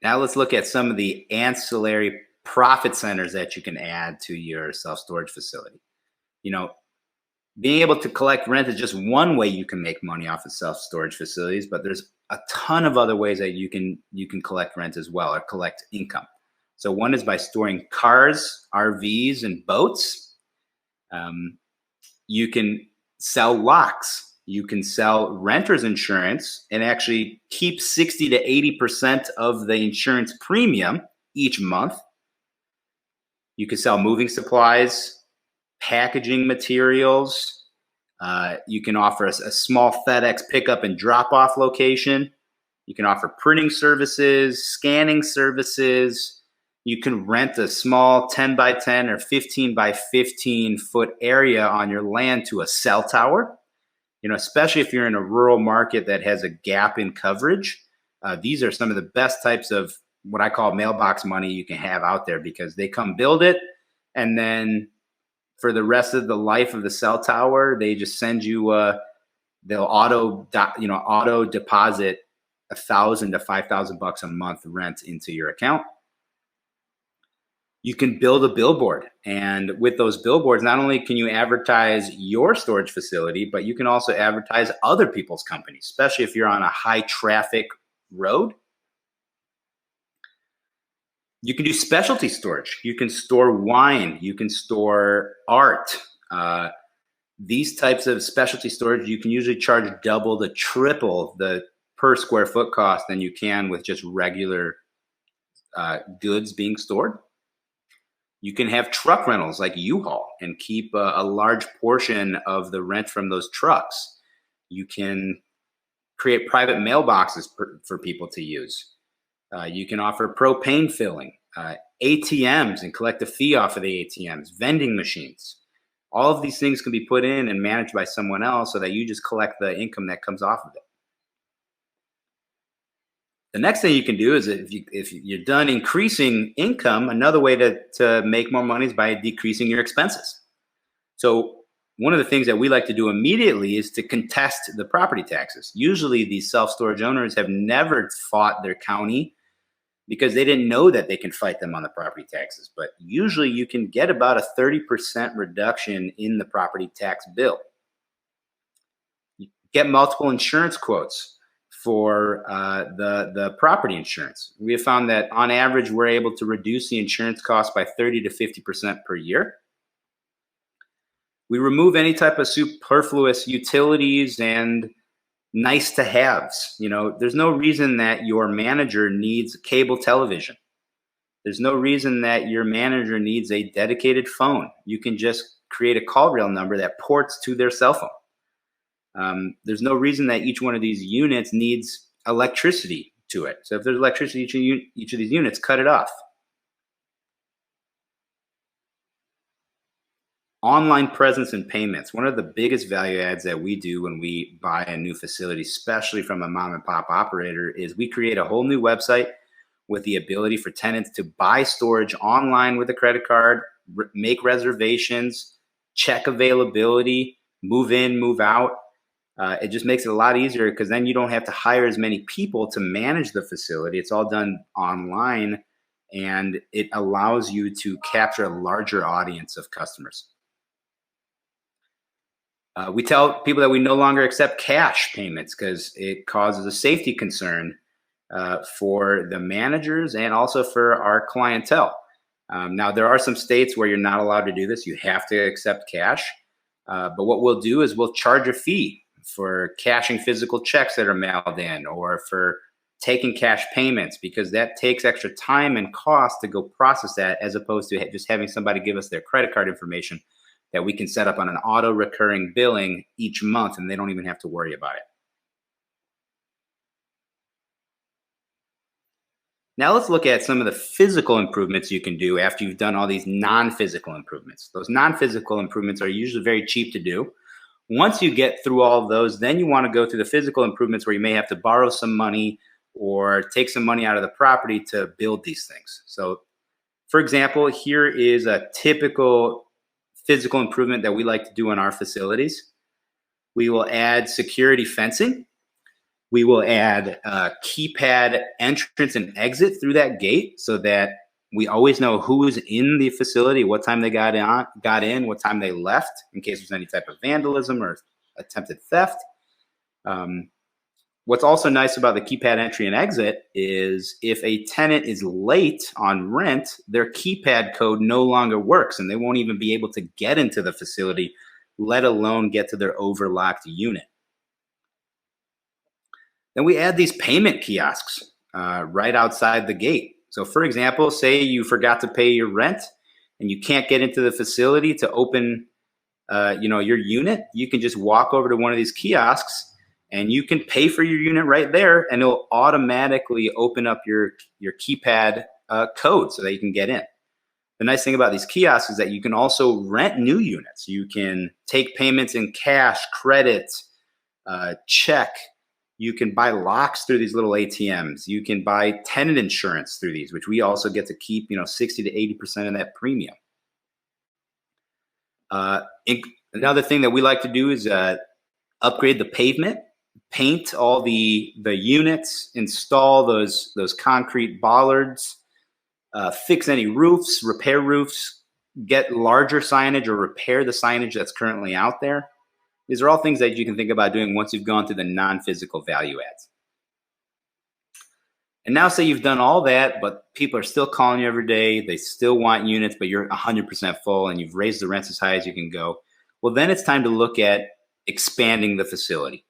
Now let's look at some of the ancillary profit centers that you can add to your self-storage facility. You know, being able to collect rent is just one way you can make money off of self-storage facilities, but there's a ton of other ways that you can collect rent as well, or collect income. So one is by storing cars, RVs, and boats. Um, you can sell locks. You can sell renter's insurance and actually keep 60 to 80% of the insurance premium each month. You can sell moving supplies, packaging materials. You can offer a small FedEx pickup and drop off location. You can offer printing services, scanning services. You can rent a small 10 by 10 or 15 by 15 foot area on your land to a cell tower. Especially if you're in a rural market that has a gap in coverage, these are some of the best types of what I call mailbox money you can have out there, because they come build it, and then for the rest of the life of the cell tower, they just send you they'll auto deposit $1,000 to $5,000 a month rent into your account. You can build a billboard, and with those billboards, not only can you advertise your storage facility, but you can also advertise other people's companies, especially if you're on a high traffic road. You can do specialty storage. You can store wine. You can store art. These types of specialty storage, you can usually charge double to triple the per square foot cost than you can with just regular goods being stored. You can have truck rentals like U-Haul and keep a large portion of the rent from those trucks. You can create private mailboxes for people to use. You can offer propane filling, ATMs, and collect a fee off of the ATMs, vending machines. All of these things can be put in and managed by someone else so that you just collect the income that comes off of it. The next thing you can do is if you're done increasing income, another way to make more money is by decreasing your expenses. So one of the things that we like to do immediately is to contest the property taxes. Usually these self-storage owners have never fought their county because they didn't know that they can fight them on the property taxes. But usually you can get about a 30% reduction in the property tax bill. You get multiple insurance quotes for the property insurance. We have found that on average, we're able to reduce the insurance cost by 30 to 50% per year. We remove any type of superfluous utilities and nice to haves. There's no reason that your manager needs cable television. There's no reason that your manager needs a dedicated phone. You can just create a call rail number that ports to their cell phone. There's no reason that each one of these units needs electricity to it. So if there's electricity to each of these units, cut it off. Online presence and payments. One of the biggest value adds that we do when we buy a new facility, especially from a mom and pop operator, is we create a whole new website with the ability for tenants to buy storage online with a credit card, make reservations, check availability, move in, move out. It just makes it a lot easier because then you don't have to hire as many people to manage the facility. It's all done online, and it allows you to capture a larger audience of customers. We tell people that we no longer accept cash payments because it causes a safety concern for the managers and also for our clientele. Now, there are some states where you're not allowed to do this. You have to accept cash. But what we'll do is we'll charge a fee for cashing physical checks that are mailed in, or for taking cash payments, because that takes extra time and cost to go process that, as opposed to just having somebody give us their credit card information that we can set up on an auto recurring billing each month, and they don't even have to worry about it. Now let's look at some of the physical improvements you can do after you've done all these non-physical improvements. Those non-physical improvements are usually very cheap to do. Once you get through all of those, then you want to go through the physical improvements where you may have to borrow some money or take some money out of the property to build these things. So, for example, here is a typical physical improvement that we like to do in our facilities. We will add security fencing. We will add keypad entrance and exit through that gate so that we always know who is in the facility, what time they got in, what time they left, in case there's any type of vandalism or attempted theft. What's also nice about the keypad entry and exit is if a tenant is late on rent, their keypad code no longer works and they won't even be able to get into the facility, let alone get to their overlocked unit. Then we add these payment kiosks right outside the gate. So for example, say you forgot to pay your rent and you can't get into the facility to open your unit, you can just walk over to one of these kiosks and you can pay for your unit right there, and it'll automatically open up your keypad code so that you can get in. The nice thing about these kiosks is that you can also rent new units. You can take payments in cash, credit, check. You can buy locks through these little ATMs. You can buy tenant insurance through these, which we also get to keep 60 to 80% of that premium. Another thing that we like to do is upgrade the pavement, paint all the units, install those concrete bollards, fix any roofs, repair roofs, get larger signage or repair the signage that's currently out there. These are all things that you can think about doing once you've gone through the non-physical value adds. And now say you've done all that, but people are still calling you every day. They still want units, but you're 100% full and you've raised the rents as high as you can go. Well, then it's time to look at expanding the facility.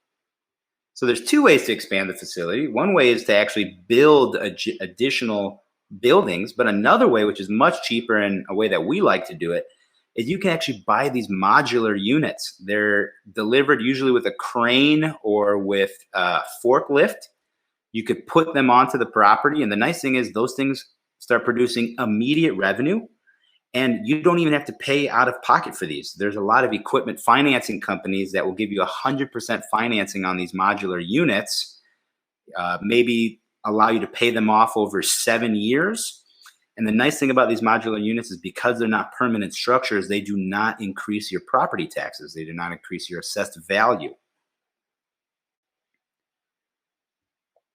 So there's two ways to expand the facility. One way is to actually build additional buildings, but another way, which is much cheaper and a way that we like to do it, is you can actually buy these modular units. They're delivered usually with a crane or with a forklift. You could put them onto the property, and the nice thing is those things start producing immediate revenue, and you don't even have to pay out of pocket for these. There's a lot of equipment financing companies that will give you 100% financing on these modular units, maybe allow you to pay them off over 7 years. And the nice thing about these modular units is because they're not permanent structures, they do not increase your property taxes. They do not increase your assessed value.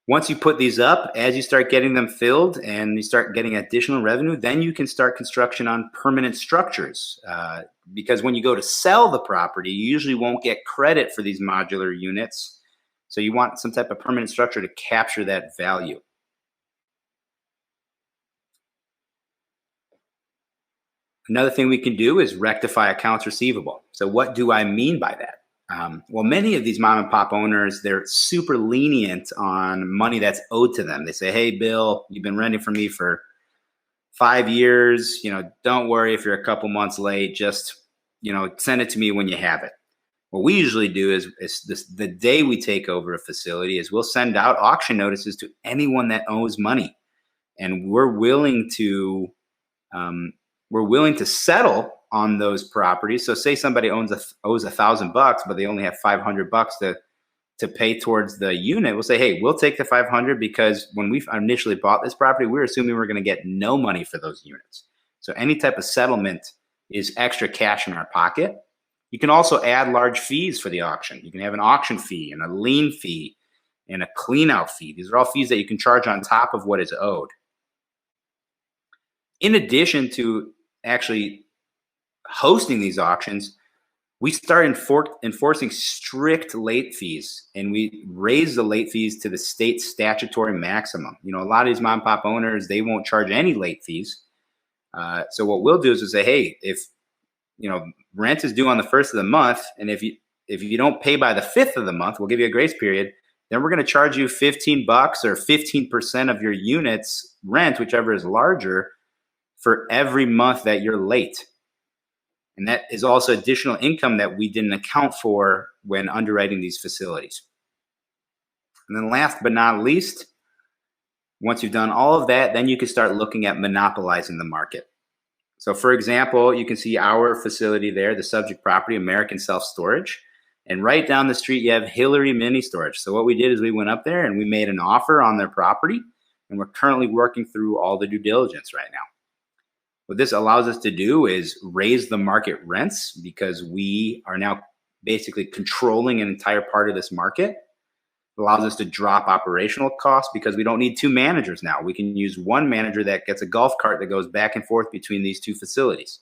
Once you put these up, as you start getting them filled and you start getting additional revenue, then you can start construction on permanent structures. Because when you go to sell the property, you usually won't get credit for these modular units. So you want some type of permanent structure to capture that value. Another thing we can do is rectify accounts receivable. So what do I mean by that? Well, many of these mom and pop owners, they're super lenient on money that's owed to them. They say, hey, Bill, you've been renting from me for 5 years. Don't worry if you're a couple months late. Just, send it to me when you have it. What we usually do is the day we take over a facility is we'll send out auction notices to anyone that owes money. And we're willing to settle on those properties. So say somebody owes $1,000, but they only have $500 to pay towards the unit. We'll say, hey, we'll take the $500 because when we initially bought this property, we were assuming we were going to get no money for those units. So any type of settlement is extra cash in our pocket. You can also add large fees for the auction. You can have an auction fee and a lien fee and a clean out fee. These are all fees that you can charge on top of what is owed. In addition to actually hosting these auctions, we start enforcing strict late fees, and we raise the late fees to the state statutory maximum. A lot of these mom and pop owners, they won't charge any late fees. So what we'll do is we'll say, hey, if rent is due on the 1st of the month, and if you don't pay by the 5th of the month, we'll give you a grace period. Then we're going to charge you $15 or 15% of your unit's rent, whichever is larger, for every month that you're late. And that is also additional income that we didn't account for when underwriting these facilities. And then last but not least, once you've done all of that, then you can start looking at monopolizing the market. So for example, you can see our facility there, the subject property, American Self-Storage. And right down the street, you have Hillary Mini Storage. So what we did is we went up there and we made an offer on their property. And we're currently working through all the due diligence right now. What this allows us to do is raise the market rents because we are now basically controlling an entire part of this market. allows us to drop operational costs because we don't need two managers now. We can use one manager that gets a golf cart that goes back and forth between these two facilities.